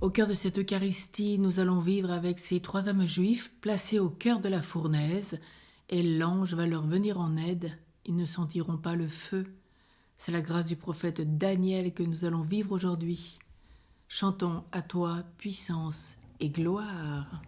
Au cœur de cette Eucharistie, nous allons vivre avec ces trois hommes juifs placés au cœur de la fournaise, et l'ange va leur venir en aide. Ils ne sentiront pas le feu. C'est la grâce du prophète Daniel que nous allons vivre aujourd'hui. Chantons à toi puissance et gloire.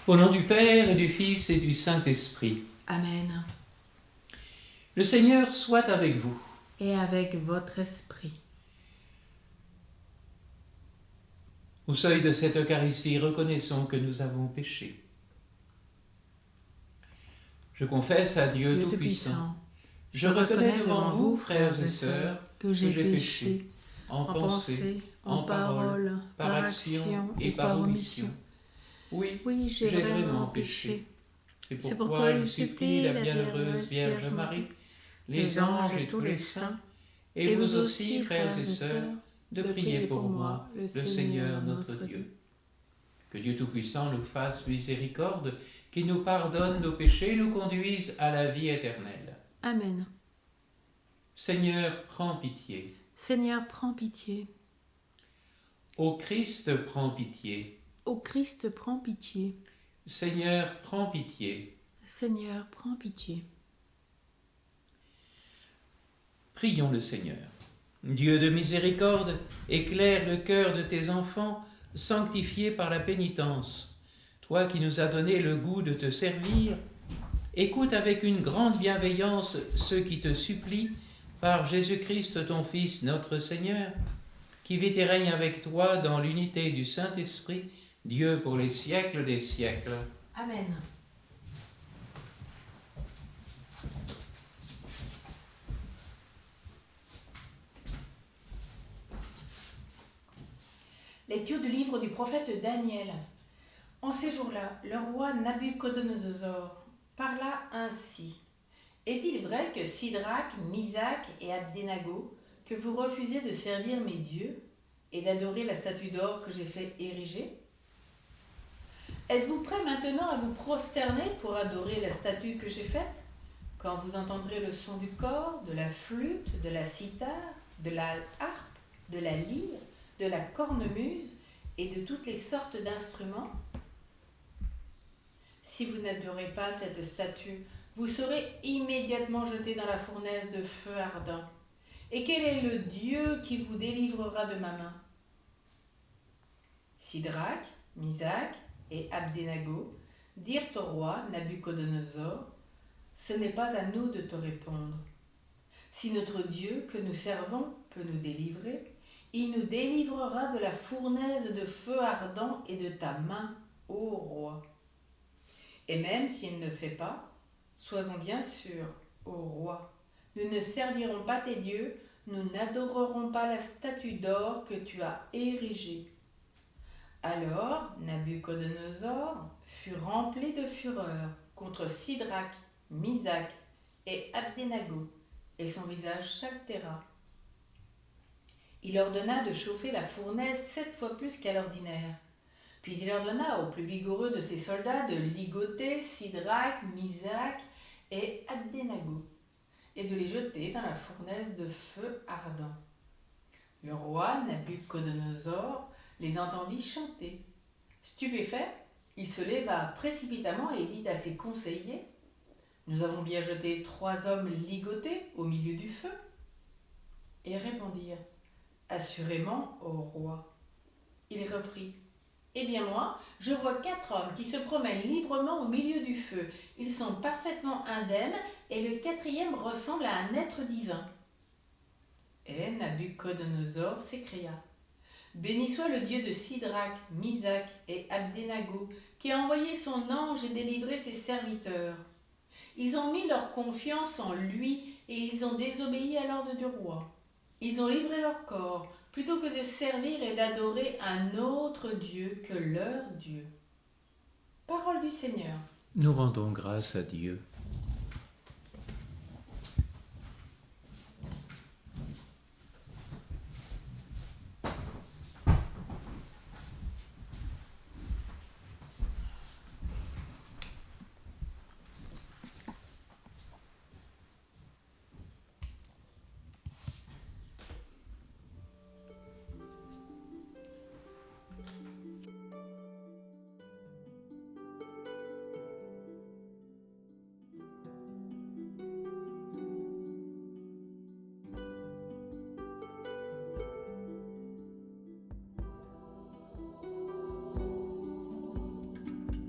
Au nom du Père et du Fils et du Saint-Esprit. Amen. Le Seigneur soit avec vous. Et avec votre esprit. Au seuil de cette Eucharistie, reconnaissons que nous avons péché. Je confesse à Dieu Tout-Puissant. Je reconnais devant vous, frères et sœurs, que j'ai péché en pensée, en parole, par action et par omission. Oui, j'ai vraiment péché. C'est pourquoi je supplie la bienheureuse Vierge Marie, les anges et tous les saints, et vous aussi, frères et sœurs, de prier pour moi, le Seigneur notre Dieu. Que Dieu Tout-Puissant nous fasse miséricorde, qu'il nous pardonne nos péchés et nous conduise à la vie éternelle. Amen. Seigneur, prends pitié. Seigneur, prends pitié. Ô Christ, prends pitié. Ô Christ, prends pitié. Seigneur, prends pitié. Seigneur, prends pitié. Prions le Seigneur. Dieu de miséricorde, éclaire le cœur de tes enfants, sanctifiés par la pénitence. Toi qui nous as donné le goût de te servir, écoute avec une grande bienveillance ceux qui te supplient, par Jésus-Christ ton Fils, notre Seigneur, qui vit et règne avec toi dans l'unité du Saint-Esprit, Dieu pour les siècles des siècles. Amen. Lecture du livre du prophète Daniel. En ces jours-là, le roi Nabuchodonosor parla ainsi. Est-il vrai que Sidrac, Misac et Abdenago, que vous refusez de servir mes dieux et d'adorer la statue d'or que j'ai fait ériger? Êtes-vous prêts maintenant à vous prosterner pour adorer la statue que j'ai faite, quand vous entendrez le son du cor, de la flûte, de la cithare, de la harpe, de la lyre, de la cornemuse et de toutes les sortes d'instruments? Si vous n'adorez pas cette statue, vous serez immédiatement jeté dans la fournaise de feu ardent. Et quel est le Dieu qui vous délivrera de ma main? Sidrac, Misac et Abdenago dirent au roi Nabuchodonosor, « Ce n'est pas à nous de te répondre. Si notre Dieu que nous servons peut nous délivrer, il nous délivrera de la fournaise de feu ardent et de ta main, ô roi. Et même s'il ne le fait pas, sois-en bien sûr, ô roi, Nous ne servirons pas tes dieux, nous n'adorerons pas la statue d'or que tu as érigée. » Alors Nabuchodonosor fut rempli de fureur contre Sidrac, Misac et Abdenago, et son visage s'altéra. Il ordonna de chauffer la fournaise 7 fois plus qu'à l'ordinaire. Puis il ordonna aux plus vigoureux de ses soldats de ligoter Sidrac, Misac et Abdenago, et de les jeter dans la fournaise de feu ardent. Le roi Nabuchodonosor les entendit chanter. Stupéfait, il se leva précipitamment et dit à ses conseillers : « Nous avons bien jeté 3 hommes ligotés au milieu du feu. » Et ils répondirent : « Assurément, ô roi. » Il reprit : « Eh bien moi, je vois 4 hommes qui se promènent librement au milieu du feu. Ils sont parfaitement indemnes et le 4e ressemble à un être divin. » Et Nabuchodonosor s'écria : « Béni soit le Dieu de Sidrac, Misac et Abdenago, qui a envoyé son ange et délivré ses serviteurs. Ils ont mis leur confiance en lui et ils ont désobéi à l'ordre du roi. Ils ont livré leur corps plutôt que de servir et d'adorer un autre Dieu que leur Dieu. » Parole du Seigneur. Nous rendons grâce à Dieu.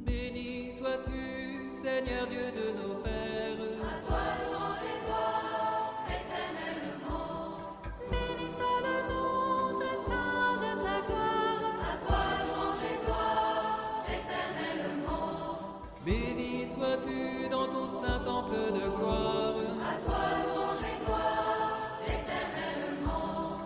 Béni sois-tu, Seigneur Dieu de nos pères. À toi louange et gloire, éternellement. Béni soit le nom très saint de ta gloire. À toi louange et gloire, éternellement. Béni sois-tu dans ton saint temple de gloire. À toi louange et gloire, éternellement.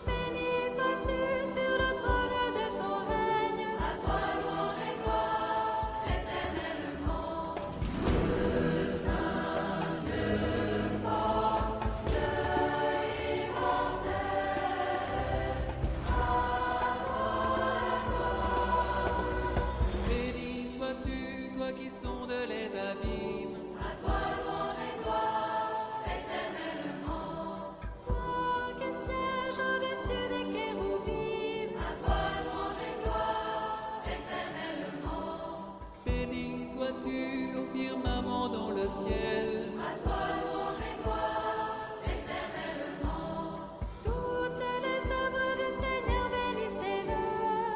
Béni sois-tu sur le trône de ton règne. À toi louange et gloire, éternellement. Dieu saint, Dieu fort, Dieu immortel. À toi la gloire. Béni sois-tu, toi qui sondes les abîmes. À toi louange et gloire, éternellement. Toi qui sièges au-dessus des kéroubim. À toi louange et gloire, éternellement. Béni sois-tu au firmament dans le ciel. À toi louange et gloire, éternellement. Toutes les œuvres du Seigneur, bénissez-le.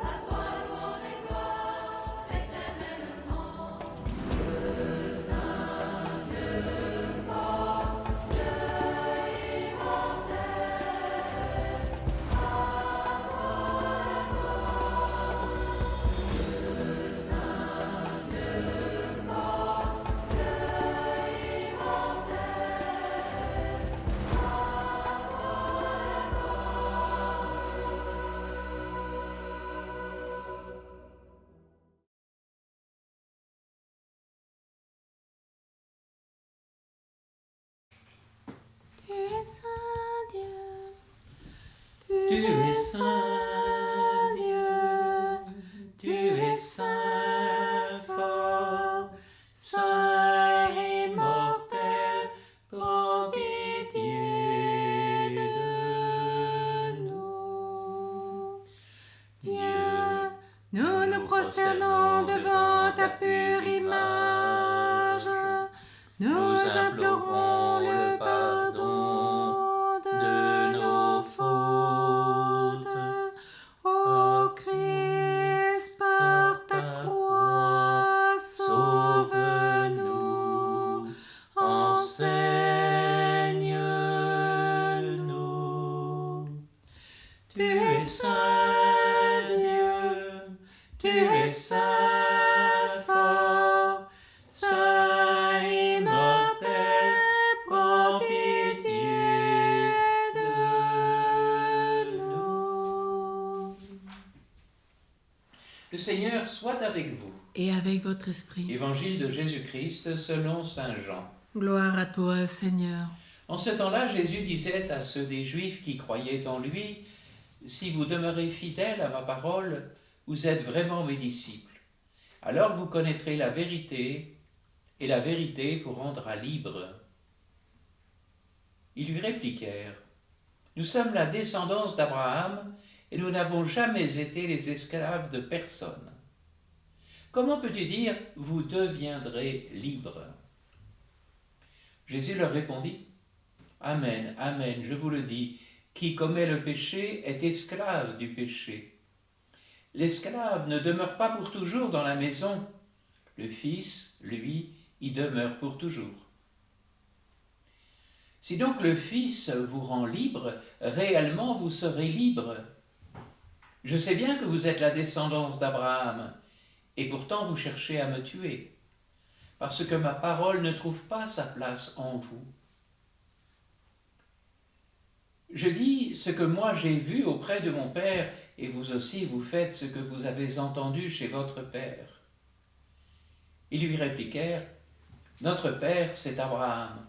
À toi louange et gloire, éternellement. Dieu saint, Dieu fort, Dieu immortel. À toi la gloire. Dieu saint, Dieu fort, Dieu immortel. À toi la gloire. Tu es saint Dieu. Tu es saint Dieu, tu es saint fort, saint immortel, prends pitié de nous. Dieu, Nous nous prosternons devant ta pure image. Nous implorons le pardon de nos fautes. Ô Christ, par ta croix, sauve-nous, enseigne-nous. Tu es saint Dieu, tu es saint fort, saint immortel, Le Seigneur soit avec vous. Et avec votre esprit. Évangile de Jésus-Christ selon saint Jean. Gloire à toi, Seigneur. En ce temps-là, Jésus disait à ceux des Juifs qui croyaient en lui, « Si vous demeurez fidèles à ma parole, vous êtes vraiment mes disciples. Alors vous connaîtrez la vérité, et la vérité vous rendra libre. » Ils lui répliquèrent, « Nous sommes la descendance d'Abraham, et nous n'avons jamais été les esclaves de personne. Comment peux-tu dire, vous deviendrez libres » Jésus leur répondit, « Amen, amen, je vous le dis, qui commet le péché est esclave du péché. L'esclave ne demeure pas pour toujours dans la maison, le Fils, lui, y demeure pour toujours. Si donc le Fils vous rend libre, réellement vous serez libre. Je sais bien que vous êtes la descendance d'Abraham, et pourtant vous cherchez à me tuer, parce que ma parole ne trouve pas sa place en vous. Je dis ce que moi j'ai vu auprès de mon Père, et vous aussi vous faites ce que vous avez entendu chez votre Père. » Ils lui répliquèrent, « Notre Père, c'est Abraham. »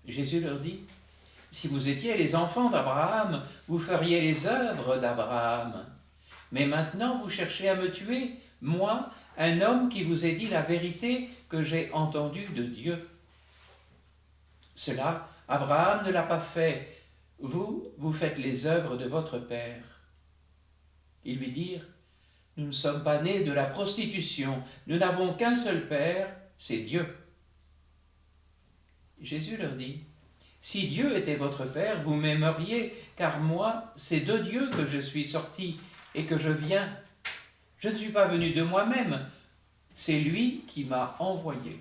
Jésus leur dit, « Si vous étiez les enfants d'Abraham, vous feriez les œuvres d'Abraham. Mais maintenant vous cherchez à me tuer, moi, un homme qui vous ai dit la vérité que j'ai entendue de Dieu. Cela, Abraham ne l'a pas fait. Vous, vous faites les œuvres de votre père. » Ils lui dirent, « Nous ne sommes pas nés de la prostitution, nous n'avons qu'un seul père, c'est Dieu. » Jésus leur dit, « Si Dieu était votre père, vous m'aimeriez, car moi, c'est de Dieu que je suis sorti et que je viens. Je ne suis pas venu de moi-même, c'est lui qui m'a envoyé. »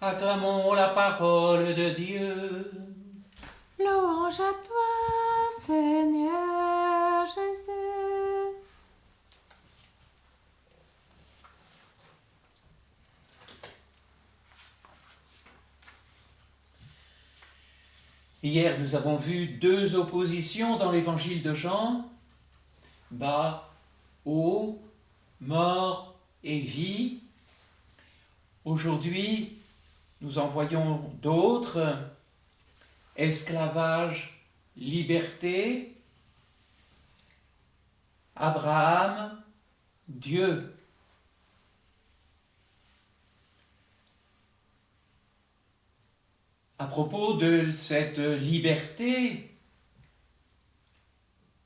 Acclamons la parole de Dieu. Louange à toi, Seigneur Jésus. Hier, nous avons vu deux oppositions dans l'évangile de Jean, bas, haut, mort et vie. Aujourd'hui, nous en voyons d'autres, esclavage, liberté, Abraham, Dieu. À propos de cette liberté,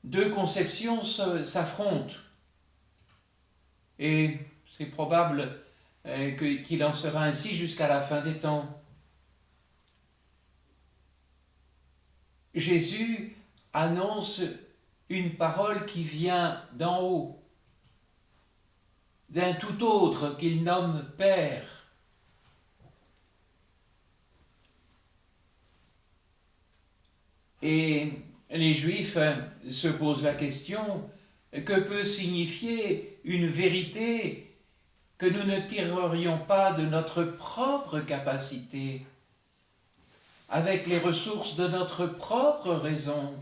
deux conceptions s'affrontent. Et c'est probable qu'il en sera ainsi jusqu'à la fin des temps. Jésus annonce une parole qui vient d'en haut, d'un tout autre qu'il nomme Père. Et les Juifs se posent la question, que peut signifier une vérité que nous ne tirerions pas de notre propre capacité, avec les ressources de notre propre raison?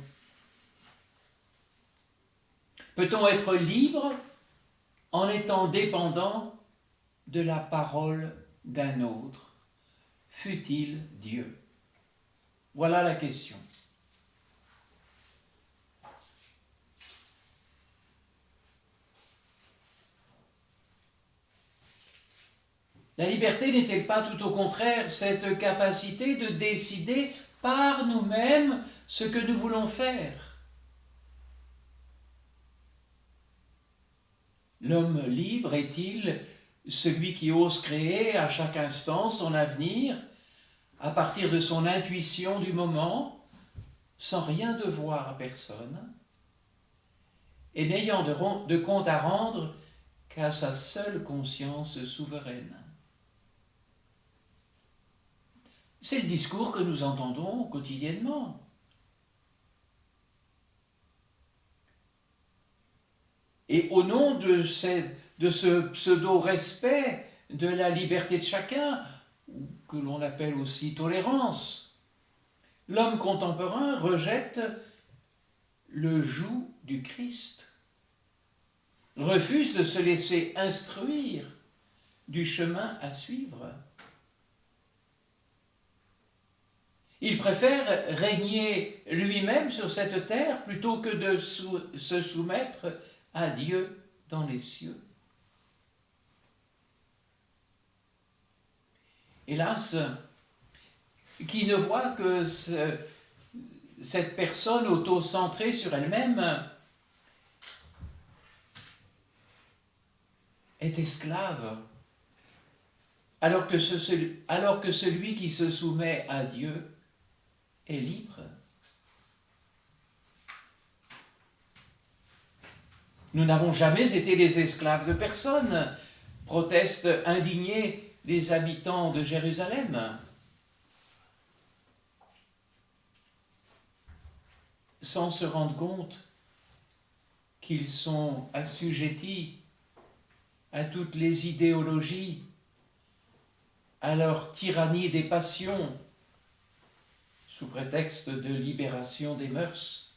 Peut-on être libre en étant dépendant de la parole d'un autre, fût-il Dieu? Voilà la question. La liberté n'est-elle pas tout au contraire cette capacité de décider par nous-mêmes ce que nous voulons faire? L'homme libre est-il celui qui ose créer à chaque instant son avenir, à partir de son intuition du moment, sans rien devoir à personne, et n'ayant de compte à rendre qu'à sa seule conscience souveraine? C'est le discours que nous entendons quotidiennement. Et au nom de ce pseudo-respect de la liberté de chacun, que l'on appelle aussi tolérance, l'homme contemporain rejette le joug du Christ, refuse de se laisser instruire du chemin à suivre. Il préfère régner lui-même sur cette terre plutôt que de se soumettre à Dieu dans les cieux. Hélas, qui ne voit que cette personne auto-centrée sur elle-même est esclave, alors que celui qui se soumet à Dieu est libre. Nous n'avons jamais été les esclaves de personne, protestent indignés les habitants de Jérusalem. Sans se rendre compte qu'ils sont assujettis à toutes les idéologies, à leur tyrannie des passions, sous prétexte de libération des mœurs,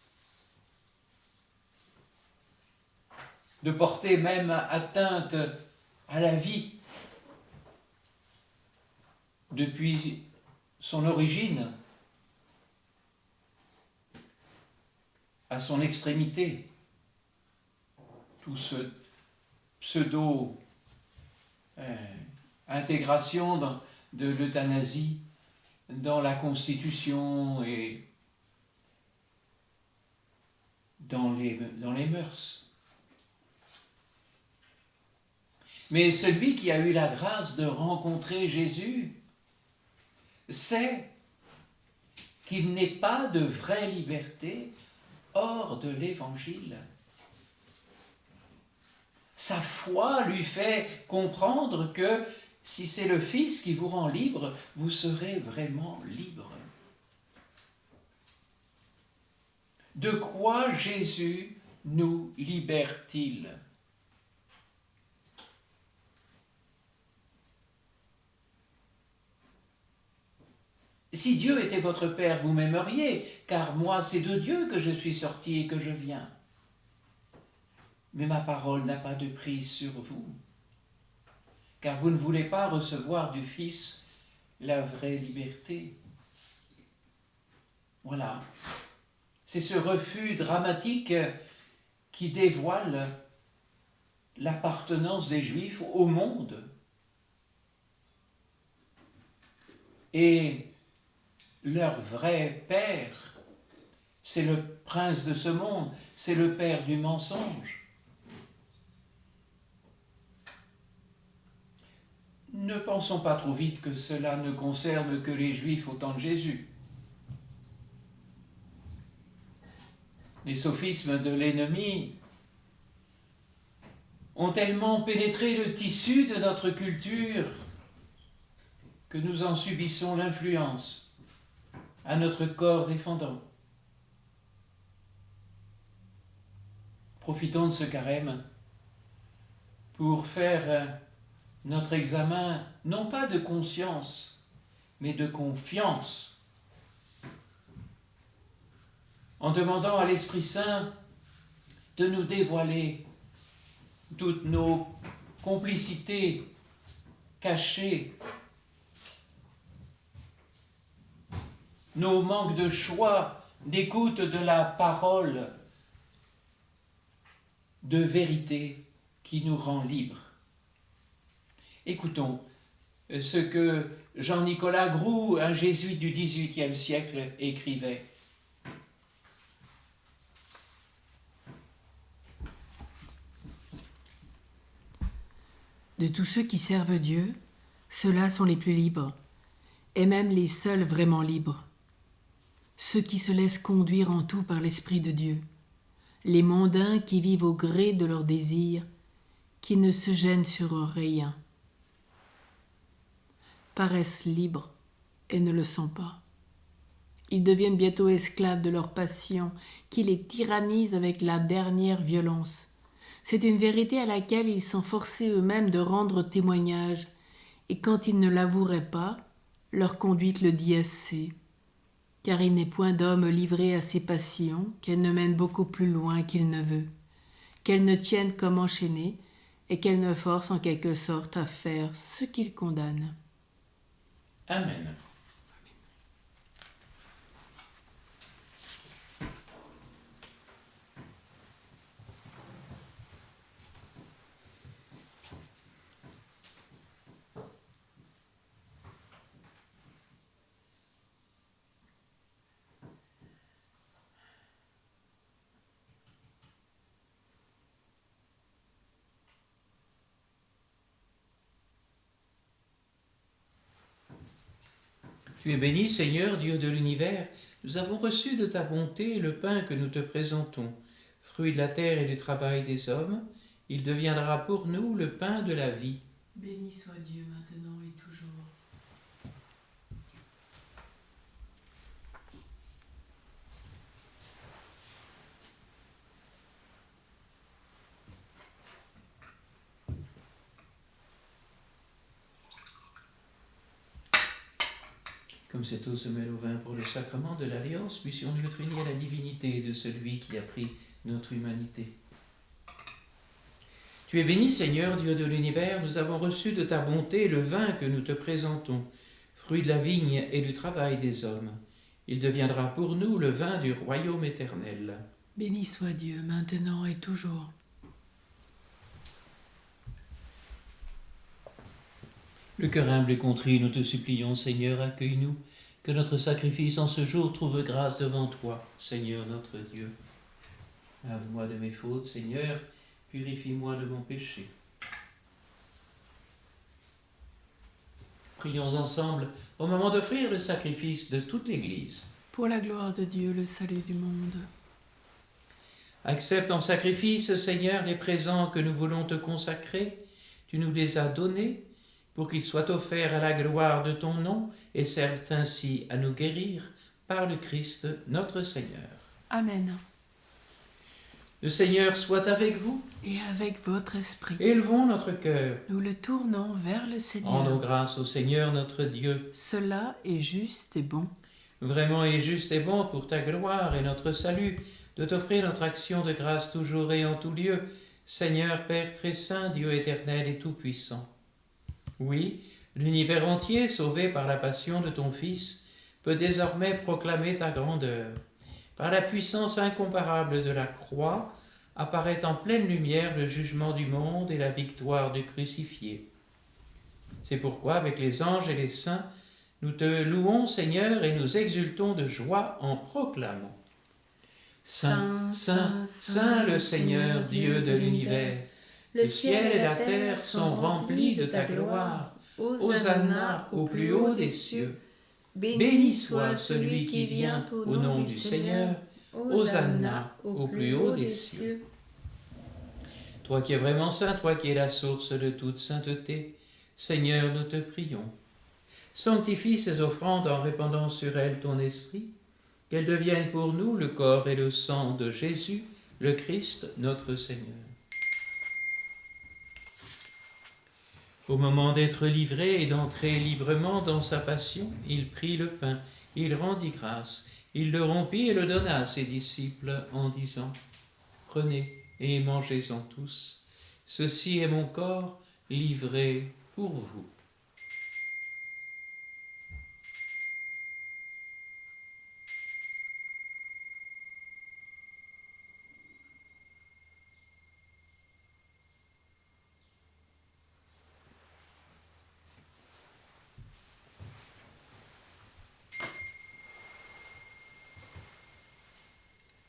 de porter même atteinte à la vie depuis son origine à son extrémité. Tout ce pseudo-intégration de l'euthanasie dans la Constitution et dans les mœurs. Mais celui qui a eu la grâce de rencontrer Jésus sait qu'il n'est pas de vraie liberté hors de l'Évangile. Sa foi lui fait comprendre que si c'est le Fils qui vous rend libre, vous serez vraiment libre. De quoi Jésus nous libère-t-il ? Si Dieu était votre Père, vous m'aimeriez, car moi, c'est de Dieu que je suis sorti et que je viens. Mais ma parole n'a pas de prise sur vous, car vous ne voulez pas recevoir du Fils la vraie liberté. Voilà. C'est ce refus dramatique qui dévoile l'appartenance des Juifs au monde. Et leur vrai père, c'est le prince de ce monde, c'est le père du mensonge. Ne pensons pas trop vite que cela ne concerne que les Juifs au temps de Jésus. Les sophismes de l'ennemi ont tellement pénétré le tissu de notre culture que nous en subissons l'influence à notre corps défendant. Profitons de ce carême pour faire notre examen, non pas de conscience, mais de confiance, en demandant à l'Esprit Saint de nous dévoiler toutes nos complicités cachées, nos manques de choix, d'écoute de la parole, de vérité qui nous rend libres. Écoutons ce que Jean-Nicolas Groux, un jésuite du XVIIIe siècle, écrivait. De tous ceux qui servent Dieu, ceux-là sont les plus libres, et même les seuls vraiment libres. Ceux qui se laissent conduire en tout par l'Esprit de Dieu, les mondains qui vivent au gré de leurs désirs, qui ne se gênent sur rien, paraissent libres et ne le sont pas. Ils deviennent bientôt esclaves de leur passion qui les tyrannise avec la dernière violence. C'est une vérité à laquelle ils sont forcés eux-mêmes de rendre témoignage, et quand ils ne l'avoueraient pas, leur conduite le dit assez. car il n'est point d'homme livré à ses passions qu'elle ne mène beaucoup plus loin qu'il ne veut, qu'elle ne tienne comme enchaînée, et qu'elle ne force en quelque sorte à faire ce qu'il condamne. Amen. Tu es béni, Seigneur, Dieu de l'univers. Nous avons reçu de ta bonté le pain que nous te présentons, fruit de la terre et du travail des hommes. Il deviendra pour nous le pain de la vie. Béni soit Dieu maintenant et toujours. Comme cette eau se mêle au vin pour le sacrement de l'Alliance, puissions-nous être unis à la divinité de celui qui a pris notre humanité. Tu es béni, Seigneur, Dieu de l'univers, nous avons reçu de ta bonté le vin que nous te présentons, fruit de la vigne et du travail des hommes. Il deviendra pour nous le vin du royaume éternel. Béni soit Dieu maintenant et toujours. Le cœur humble et contrit, nous te supplions, Seigneur, accueille-nous, que notre sacrifice en ce jour trouve grâce devant toi, Seigneur notre Dieu. Lave-moi de mes fautes, Seigneur, purifie-moi de mon péché. Prions ensemble au moment d'offrir le sacrifice de toute l'Église. Pour la gloire de Dieu, le salut du monde. Accepte en sacrifice, Seigneur, les présents que nous voulons te consacrer. Tu nous les as donnés pour qu'ils soient offerts à la gloire de ton nom et servent ainsi à nous guérir par le Christ notre Seigneur. Amen. Le Seigneur soit avec vous. Et avec votre esprit. Élevons notre cœur. Nous le tournons vers le Seigneur. Rendons grâce au Seigneur notre Dieu. Cela est juste et bon. Vraiment, il est juste et bon pour ta gloire et notre salut de t'offrir notre action de grâce toujours et en tout lieu, Seigneur Père très saint, Dieu éternel et tout-puissant. Oui, l'univers entier, sauvé par la passion de ton Fils, peut désormais proclamer ta grandeur. Par la puissance incomparable de la croix, apparaît en pleine lumière le jugement du monde et la victoire du crucifié. C'est pourquoi, avec les anges et les saints, nous te louons, Seigneur, et nous exultons de joie en proclamant. Saint, Saint, Saint le Seigneur, Dieu de l'univers, le ciel et la terre sont remplis de ta gloire. Hosanna au plus haut des cieux. Béni soit celui qui vient au nom du Seigneur. Hosanna au plus haut des cieux. Toi qui es vraiment saint, toi qui es la source de toute sainteté, Seigneur, nous te prions. Sanctifie ces offrandes en répandant sur elles ton esprit, qu'elles deviennent pour nous le corps et le sang de Jésus, le Christ, notre Seigneur. Au moment d'être livré et d'entrer librement dans sa passion, il prit le pain, il rendit grâce, il le rompit et le donna à ses disciples en disant « Prenez et mangez-en tous, ceci est mon corps livré pour vous. »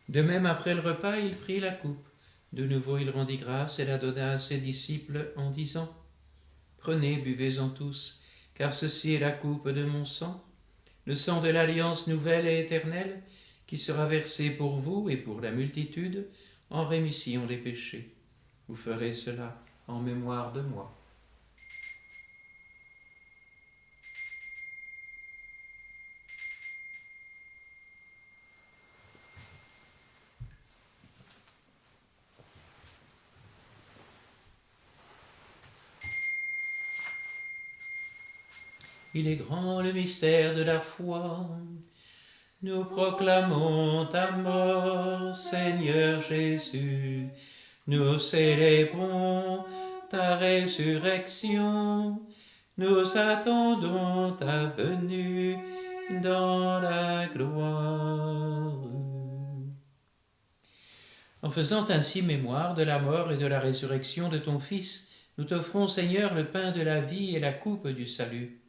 De même, après le repas, il prit la coupe. De nouveau, il rendit grâce et la donna à ses disciples en disant « Prenez, buvez-en tous, car ceci est la coupe de mon sang, le sang de l'alliance nouvelle et éternelle, qui sera versé pour vous et pour la multitude en rémission des péchés. Vous ferez cela en mémoire de moi. » Il est grand le mystère de la foi. Nous proclamons ta mort, Seigneur Jésus. Nous célébrons ta résurrection. Nous attendons ta venue dans la gloire. En faisant ainsi mémoire de la mort et de la résurrection de ton Fils, nous t'offrons, Seigneur, le pain de la vie et la coupe du salut.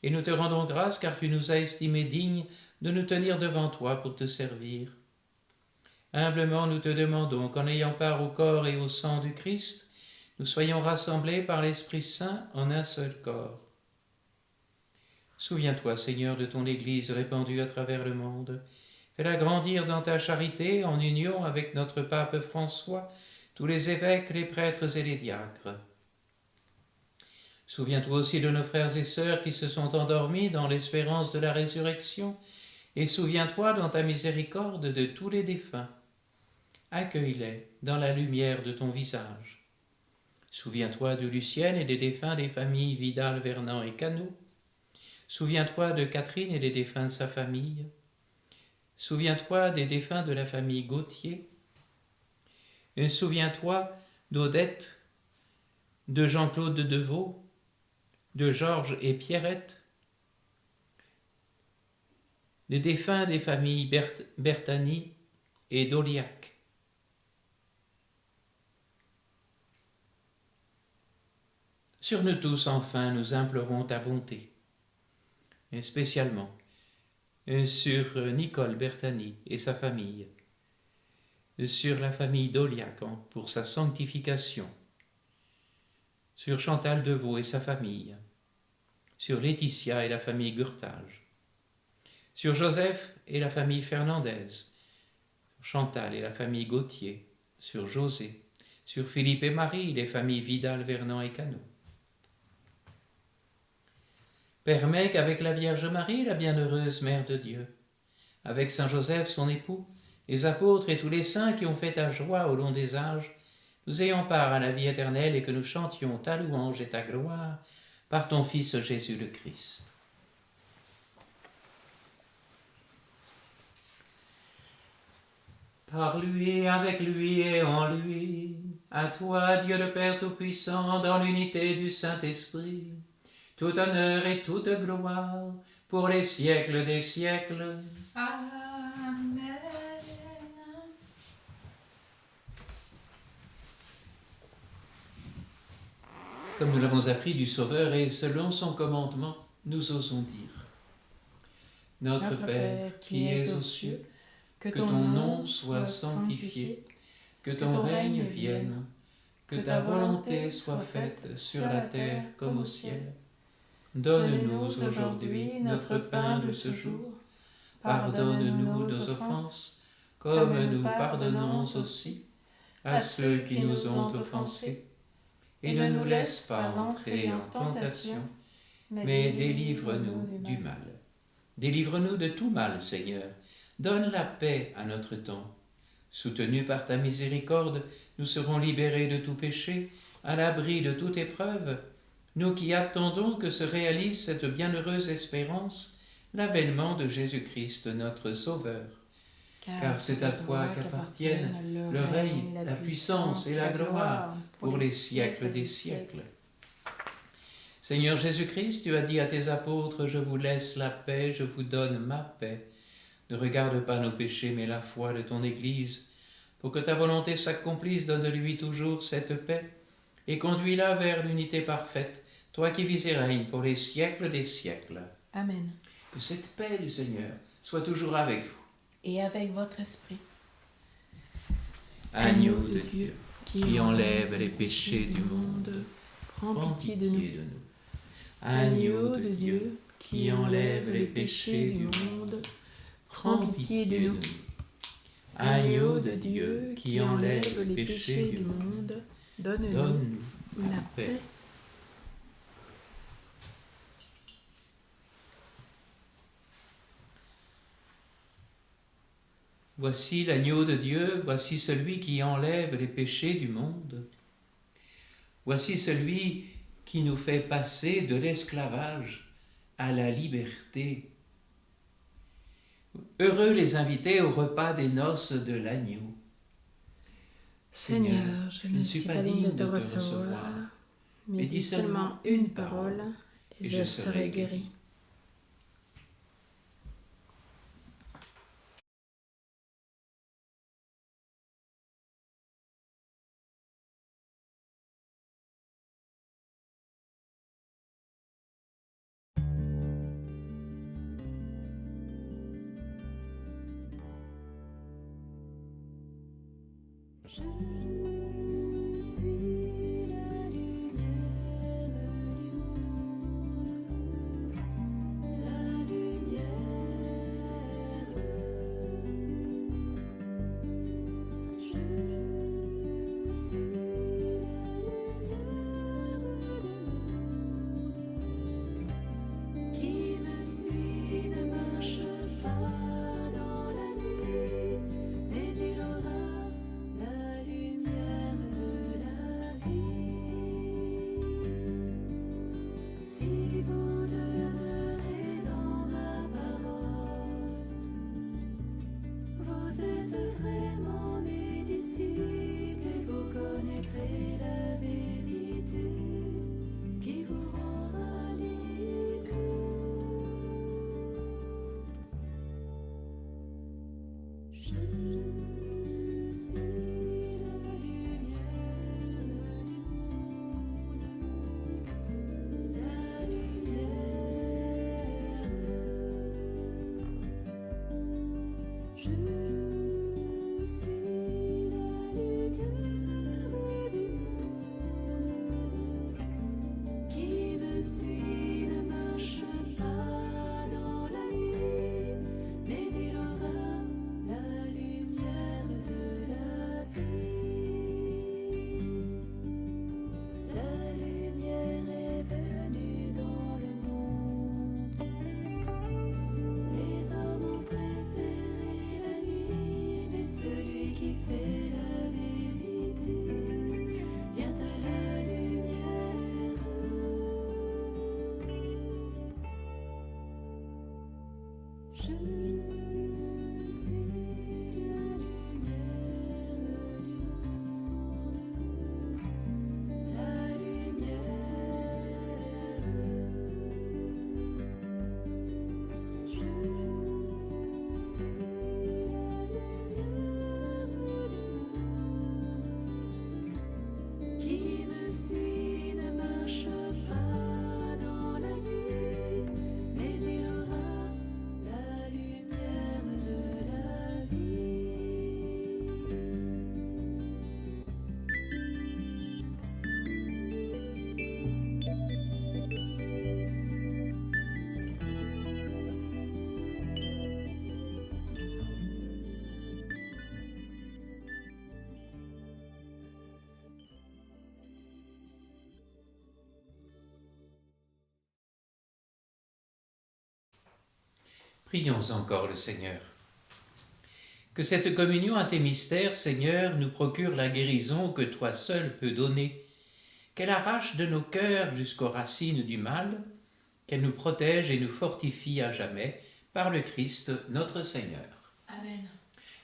Et nous te rendons grâce car tu nous as estimés dignes de nous tenir devant toi pour te servir. Humblement nous te demandons qu'en ayant part au corps et au sang du Christ, nous soyons rassemblés par l'Esprit Saint en un seul corps. Souviens-toi, Seigneur, de ton Église répandue à travers le monde. Fais-la grandir dans ta charité en union avec notre pape François, tous les évêques, les prêtres et les diacres. Souviens-toi aussi de nos frères et sœurs qui se sont endormis dans l'espérance de la résurrection, et souviens-toi dans ta miséricorde de tous les défunts. Accueille-les dans la lumière de ton visage. Souviens-toi de Lucienne et des défunts des familles Vidal, Vernant et Cano. Souviens-toi de Catherine et des défunts de sa famille. Souviens-toi des défunts de la famille Gauthier. Et souviens-toi d'Odette, de Jean-Claude Deveau, de Georges et Pierrette, des défunts des familles Bertani et d'Oliac. Sur nous tous, enfin, nous implorons ta bonté, et spécialement sur Nicole Bertani et sa famille, sur la famille d'Oliac pour sa sanctification, sur Chantal Deveau et sa famille, sur Laetitia et la famille Gurtage, sur Joseph et la famille Fernandez, sur Chantal et la famille Gauthier, sur José, sur Philippe et Marie, les familles Vidal, Vernant et Cano. Permets qu'avec la Vierge Marie, la bienheureuse Mère de Dieu, avec Saint Joseph, son époux, les apôtres et tous les saints qui ont fait ta joie au long des âges, nous ayons part à la vie éternelle et que nous chantions ta louange et ta gloire par ton Fils Jésus le Christ. Par lui, avec lui et en lui, à toi, Dieu le Père Tout-Puissant, dans l'unité du Saint-Esprit, tout honneur et toute gloire pour les siècles des siècles. Amen. Comme nous l'avons appris du Sauveur et selon son commandement, nous osons dire: Notre Père qui es aux cieux, que ton nom soit sanctifié, que ton règne vienne, que ta volonté soit faite sur la terre comme au ciel. Donne-nous aujourd'hui notre pain de ce jour. Pardonne-nous nos offenses, comme nous pardonnons aussi à ceux qui nous ont offensés. Et ne nous laisse pas entrer en tentation, mais délivre-nous du mal. Délivre-nous de tout mal, Seigneur. Donne la paix à notre temps. Soutenus par ta miséricorde, nous serons libérés de tout péché, à l'abri de toute épreuve, nous qui attendons que se réalise cette bienheureuse espérance, l'avènement de Jésus-Christ, notre Sauveur. Car c'est à toi qu'appartiennent le règne, la puissance et la gloire pour les siècles des siècles. Seigneur Jésus-Christ, tu as dit à tes apôtres: je vous laisse la paix, je vous donne ma paix. Ne regarde pas nos péchés, mais la foi de ton Église. Pour que ta volonté s'accomplisse, donne-lui toujours cette paix et conduis-la vers l'unité parfaite, toi qui vis et règnes pour les siècles des siècles. Amen. Que cette paix du Seigneur soit toujours avec vous. Et avec votre esprit. Agneau de Dieu, qui enlève les péchés du monde, prends pitié de nous. Agneau de Dieu, qui enlève les péchés du monde, prends pitié de nous. Agneau de Dieu, qui enlève les péchés du monde, donne-nous la paix. Voici l'agneau de Dieu, voici celui qui enlève les péchés du monde. Voici celui qui nous fait passer de l'esclavage à la liberté. Heureux les invités au repas des noces de l'agneau. Seigneur, je ne suis pas digne de te recevoir, mais dis seulement une parole, et je serai guéri. Je suis la lumière du monde, la lumière. Je suis la lumière du monde. Qui me suit ne marche pas dans la nuit, mais il aura la lumière de la vie. Si vous demeurez dans ma parole, vous êtes vraiment mes disciples et vous connaîtrez la vérité qui vous rendra libre. Je suis la lumière du monde, la lumière. Je suis la lumière du monde. Qui me suit ne marche pas dans la nuit, mais il aura la lumière de la vie. La lumière est venue dans le monde. Les hommes ont préféré la nuit, mais celui qui fait la vérité vient à la lumière. Je suis la lumière du monde, la lumière. Je suis la lumière du monde. Qui me suit ne marche pas dans la nuit, mais il aura la lumière de la vie. Prions encore le Seigneur. Que cette communion à tes mystères, Seigneur, nous procure la guérison que toi seul peux donner, qu'elle arrache de nos cœurs jusqu'aux racines du mal, qu'elle nous protège et nous fortifie à jamais par le Christ notre Seigneur. Amen.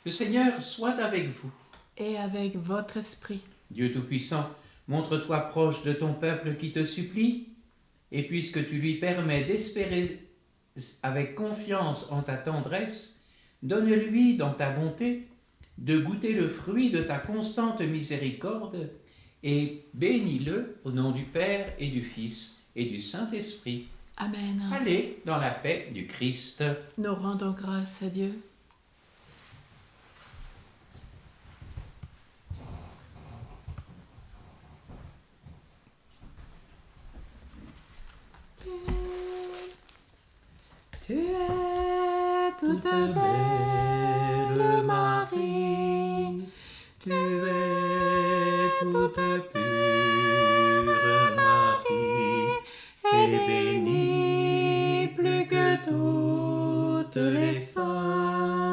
Le Seigneur soit avec vous. Et avec votre esprit. Dieu Tout-Puissant, montre-toi proche de ton peuple qui te supplie, et puisque tu lui permets d'espérer avec confiance en ta tendresse, donne-lui dans ta bonté de goûter le fruit de ta constante miséricorde, et bénis-le au nom du Père et du Fils et du Saint-Esprit. Amen. Allez dans la paix du Christ. Nous rendons grâce à Dieu. Tu es toute belle Marie, tu es toute pure Marie, et bénie plus que toutes les femmes.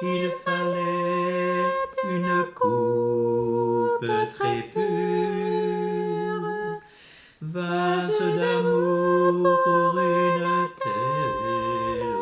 Il fallait une coupe très pure, vase d'amour pour une telle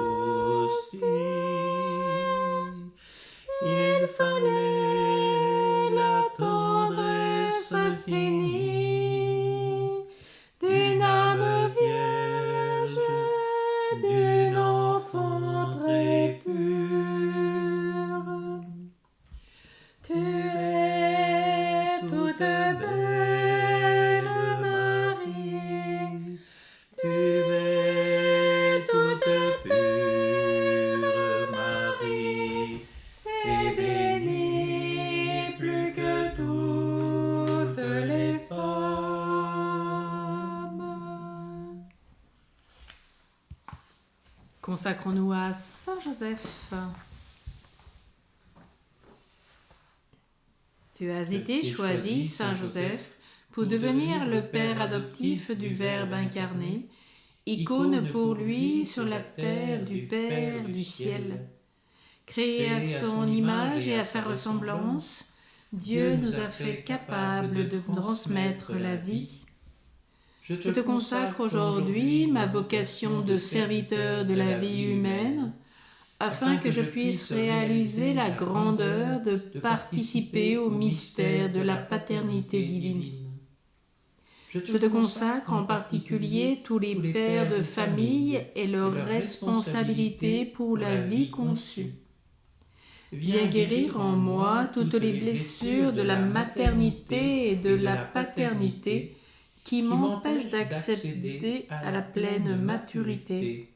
Consacrons-nous à Saint Joseph. Tu as été choisi, Saint Joseph, pour devenir le père adoptif du Verbe incarné, icône pour lui sur la terre du Père du ciel. Créé à son image et à sa ressemblance, Dieu nous a fait capables de transmettre la vie. Je te consacre aujourd'hui ma vocation de serviteur de la vie humaine, afin que je puisse réaliser la grandeur de participer au mystère de la paternité divine. Je te consacre en particulier tous les pères de famille et leurs responsabilités pour la vie conçue. Viens guérir en moi toutes les blessures de la maternité et de la paternité qui m'empêchent d'accéder à la pleine maturité.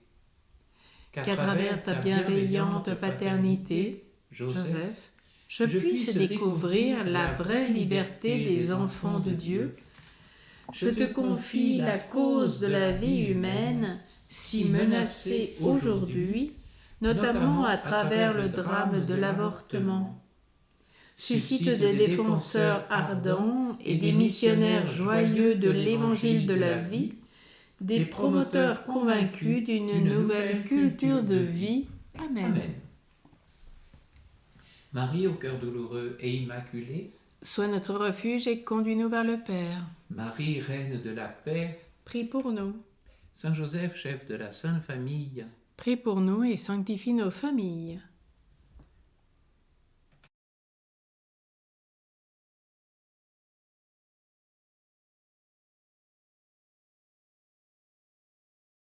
Qu'à travers ta bienveillante paternité, Joseph, je puisse découvrir la vraie liberté des enfants de Dieu. Je te confie la cause de la vie humaine, si menacée aujourd'hui, notamment à travers le drame de l'avortement. Suscite des défenseurs ardents et des missionnaires joyeux de l'évangile de la vie, des promoteurs convaincus d'une nouvelle culture de vie. Amen. Amen. Marie, au cœur douloureux et immaculé, Sois notre refuge et conduis-nous vers le Père. Marie, reine de la paix, Prie pour nous. Saint Joseph, chef de la Sainte Famille, Prie pour nous et sanctifie nos familles.